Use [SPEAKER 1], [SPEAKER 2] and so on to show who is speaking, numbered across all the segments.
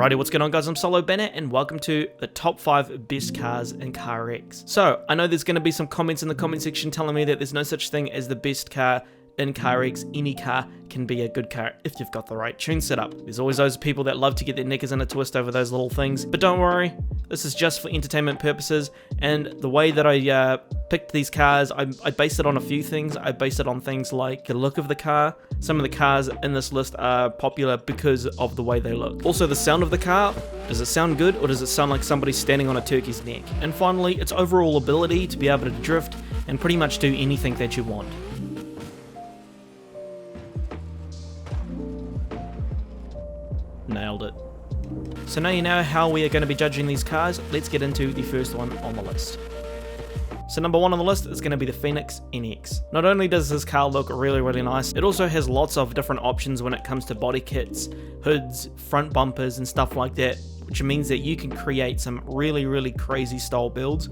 [SPEAKER 1] Alrighty, what's going on guys, I'm thesolobandit and welcome to the top 5 best cars in CARX. So, I know there's going to be some comments in the comment section telling me that there's no such thing as the best car in CARX. Any car can be a good car if you've got the right tune set up. There's always those people that love to get their knickers in a twist over those little things, but don't worry, this is just for entertainment purposes, and the way that I picked these cars, I based it on a few things. I based it on things like the look of the car. Some of the cars in this list are popular because of the way they look. Also, the sound of the car. Does it sound good, or does it sound like somebody standing on a turkey's neck? And finally, its overall ability to be able to drift and pretty much do anything that you want. Nailed it. So now you know how we are going to be judging these cars. Let's get into the first one on the list. So number 1 on the list is going to be the Fujin NX. Not only does this car look really nice, it also has lots of different options when it comes to body kits, hoods, front bumpers and stuff like that, which means that you can create some really crazy style builds,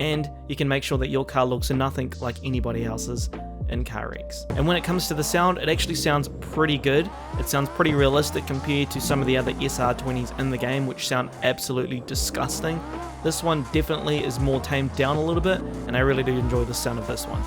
[SPEAKER 1] and you can make sure that your car looks nothing like anybody else's in CARX. And when it comes to the sound, it actually sounds pretty good. It sounds pretty realistic compared to some of the other SR20s in the game, which sound absolutely disgusting. This one definitely is more tamed down a little bit, and I really do enjoy the sound of this one.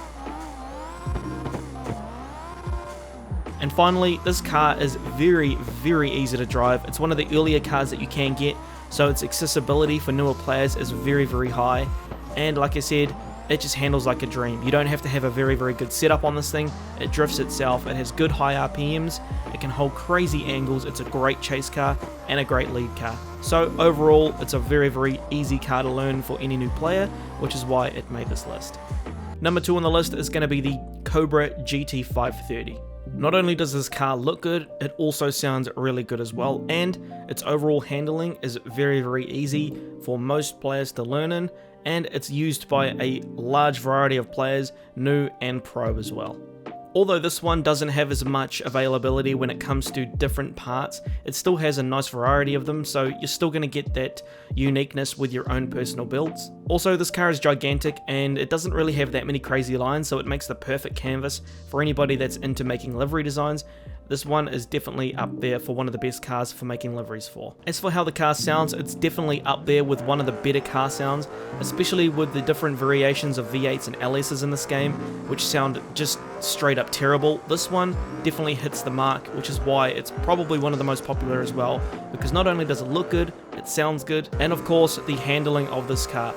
[SPEAKER 1] And finally, this car is very easy to drive. It's one of the earlier cars that you can get, so its accessibility for newer players is very high. And like I said, it just handles like a dream. You don't have to have a very good setup on this thing. It drifts itself. It has good high RPMs. It can hold crazy angles. It's a great chase car and a great lead car. So overall, it's a very easy car to learn for any new player, which is why it made this list. Number 2 on the list is going to be the Cobra GT530. Not only does this car look good, it also sounds really good as well, and its overall handling is very easy for most players to learn in, and it's used by a large variety of players, new and pro as well. Although this one doesn't have as much availability when it comes to different parts, it still has a nice variety of them, so you're still going to get that uniqueness with your own personal builds. Also, this car is gigantic and it doesn't really have that many crazy lines, so it makes the perfect canvas for anybody that's into making livery designs. This one is definitely up there for one of the best cars for making liveries for. As for how the car sounds, it's definitely up there with one of the better car sounds, especially with the different variations of V8s and LSs in this game, which sound just straight up terrible. This one definitely hits the mark, which is why it's probably one of the most popular as well, because not only does it look good, it sounds good, and of course the handling of this car.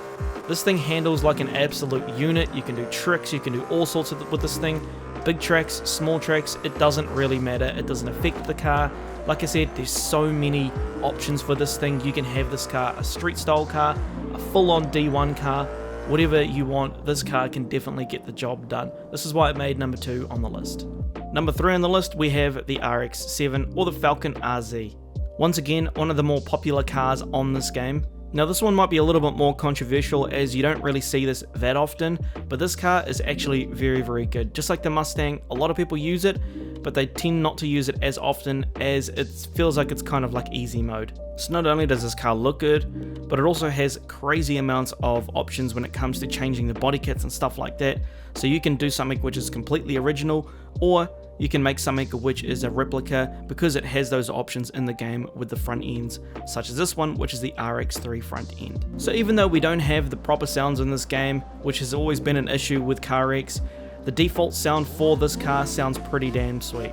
[SPEAKER 1] This thing handles like an absolute unit. You can do tricks, you can do all sorts with this thing. Big tracks, small tracks, it doesn't really matter. It doesn't affect the car. Like I said, there's so many options for this thing. You can have this car a street style car, a full-on D1 car, whatever you want. This car can definitely get the job done. This is why it made number 2 on the list. Number 3 on the list, we have the RX-7 or the Falcon RZ. Once again, one of the more popular cars on this game. Now this one might be a little bit more controversial as you don't really see this that often, but this car is actually very good. Just like the Mustang, a lot of people use it, but they tend not to use it as often as it feels like it's kind of like easy mode. So not only does this car look good, but it also has crazy amounts of options when it comes to changing the body kits and stuff like that. So you can do something which is completely original, or you can make something which is a replica because it has those options in the game with the front ends, such as this one, which is the RX3 front end. So even though we don't have the proper sounds in this game, which has always been an issue with CARX, the default sound for this car sounds pretty damn sweet.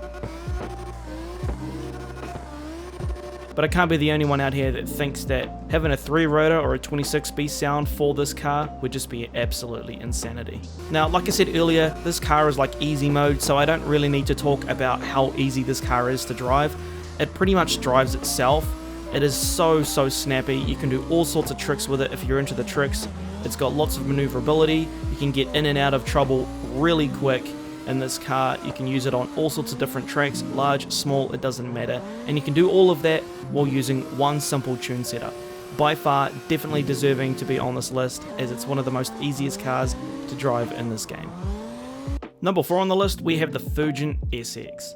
[SPEAKER 1] But I can't be the only one out here that thinks that having a 3-rotor or a 26B sound for this car would just be absolutely insanity. Now, like I said earlier, this car is like easy mode, so I don't really need to talk about how easy this car is to drive. It pretty much drives itself. It is so snappy. You can do all sorts of tricks with it if you're into the tricks. It's got lots of maneuverability. You can get in and out of trouble really quick. In this car, you can use it on all sorts of different tracks, large, small, it doesn't matter, and you can do all of that while using one simple tune setup. By far, definitely deserving to be on this list, as it's one of the most easiest cars to drive in this game. Number 4 on the list, we have the Fujin SX.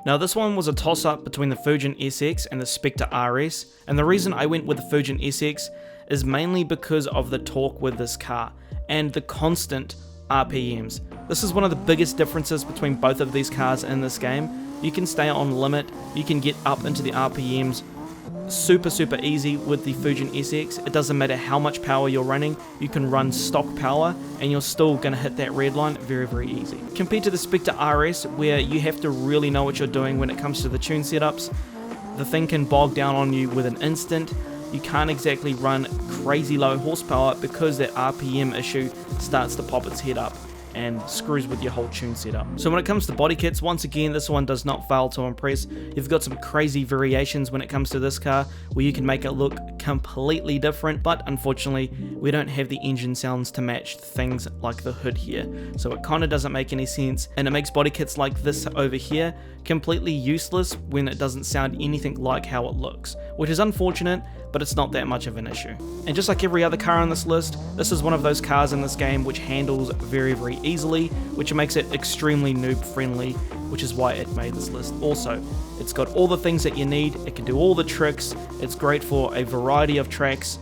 [SPEAKER 1] Now this one was a toss-up between the Fujin SX and the Spectre RS, and the reason I went with the Fujin SX is mainly because of the torque with this car, and the constant RPMs. This is one of the biggest differences between both of these cars in this game. You can stay on limit, you can get up into the RPMs super easy with the Fujin SX. It doesn't matter how much power you're running, you can run stock power and you're still going to hit that red line very easy. Compared to the Spectre RS, where you have to really know what you're doing when it comes to the tune setups, the thing can bog down on you with an instant. You can't exactly run crazy low horsepower because that RPM issue starts to pop its head up and screws with your whole tune setup. So when it comes to body kits, once again, this one does not fail to impress. You've got some crazy variations when it comes to this car where you can make it look completely different, but unfortunately we don't have the engine sounds to match things like the hood here, so it kind of doesn't make any sense, and it makes body kits like this over here completely useless when it doesn't sound anything like how it looks, which is unfortunate, but it's not that much of an issue. And just like every other car on this list, this is one of those cars in this game which handles very easily, which makes it extremely noob friendly, which is why it made this list. Also, it's got all the things that you need, it can do all the tricks, it's great for a variety of tracks,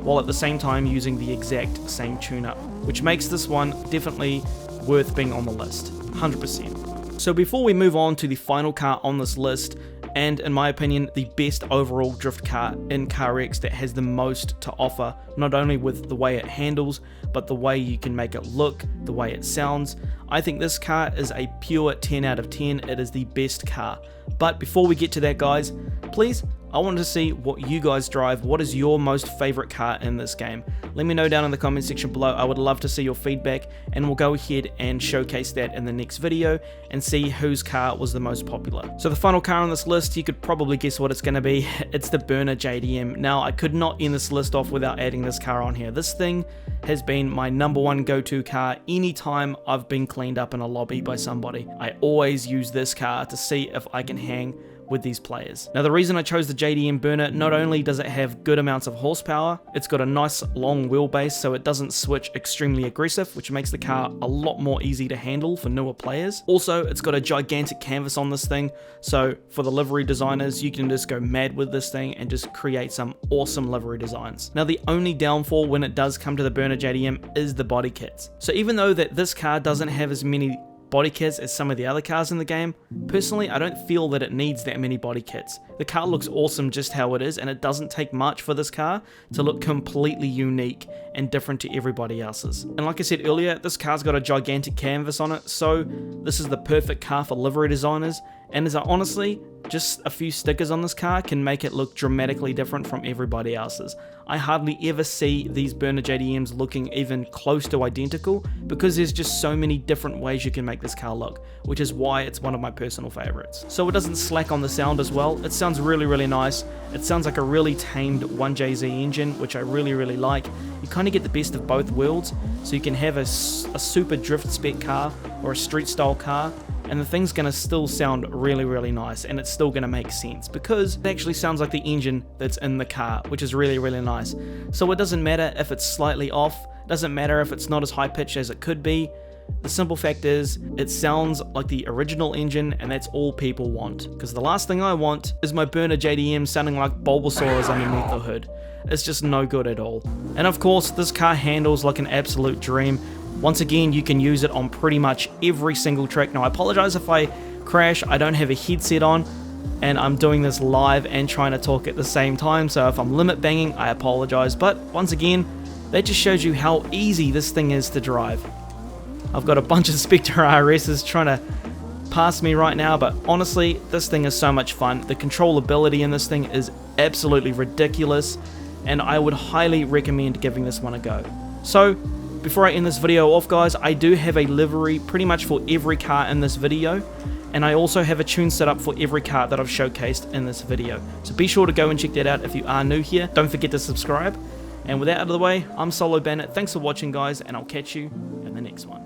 [SPEAKER 1] while at the same time using the exact same tune-up, which makes this one definitely worth being on the list, 100%. So before we move on to the final car on this list, and in my opinion the best overall drift car in CARX that has the most to offer, not only with the way it handles, but the way you can make it look, the way it sounds, I think this car is a pure 10 out of 10, it is the best car. But before we get to that, guys, please, I wanted to see what you guys drive. What is your most favorite car in this game? Let me know down in the comment section below. I would love to see your feedback, and we'll go ahead and showcase that in the next video and see whose car was the most popular. So the final car on this list, you could probably guess what it's going to be. It's the Burner JDM. Now, I could not end this list off without adding this car on here. This thing has been my #1 go-to car anytime I've been cleaned up in a lobby by somebody. I always use this car to see if I can hang with these players. Now the reason I chose the JDM Burner, not only does it have good amounts of horsepower, it's got a nice long wheelbase so it doesn't switch extremely aggressive, which makes the car a lot more easy to handle for newer players. Also, it's got a gigantic canvas on this thing, so for the livery designers, you can just go mad with this thing and just create some awesome livery designs. Now the only downfall when it does come to the Burner JDM is the body kits. So even though that this car doesn't have as many body kits as some of the other cars in the game, personally I don't feel that it needs that many body kits. The car looks awesome just how it is, and it doesn't take much for this car to look completely unique and different to everybody else's. And like I said earlier, this car's got a gigantic canvas on it, so this is the perfect car for livery designers, and as honestly, just a few stickers on this car can make it look dramatically different from everybody else's. I hardly ever see these Burner JDMs looking even close to identical because there's just so many different ways you can make this car look, which is why it's one of my personal favorites. So it doesn't slack on the sound as well. It sounds really nice. It sounds like a really tamed 1JZ engine, which I really like. You kind of get the best of both worlds, so you can have a super drift spec car or a street style car, and the thing's gonna still sound really nice, and it's still gonna make sense because it actually sounds like the engine that's in the car, which is really nice. So it doesn't matter if it's slightly off, doesn't matter if it's not as high pitched as it could be. The simple fact is, it sounds like the original engine, and that's all people want. Because the last thing I want is my Burner JDM sounding like Bulbasaur underneath the hood. It's just no good at all. And of course, this car handles like an absolute dream. Once again, you can use it on pretty much every single track. Now I apologize if I crash, I don't have a headset on, and I'm doing this live and trying to talk at the same time, so if I'm limit banging, I apologize. But once again, that just shows you how easy this thing is to drive. I've got a bunch of Spectre RSs trying to pass me right now, but honestly, this thing is so much fun. The controllability in this thing is absolutely ridiculous, and I would highly recommend giving this one a go. So, before I end this video off, guys, I do have a livery pretty much for every car in this video, and I also have a tune set up for every car that I've showcased in this video. So be sure to go and check that out if you are new here. Don't forget to subscribe. And with that out of the way, I'm Solo Bandit. Thanks for watching, guys, and I'll catch you in the next one.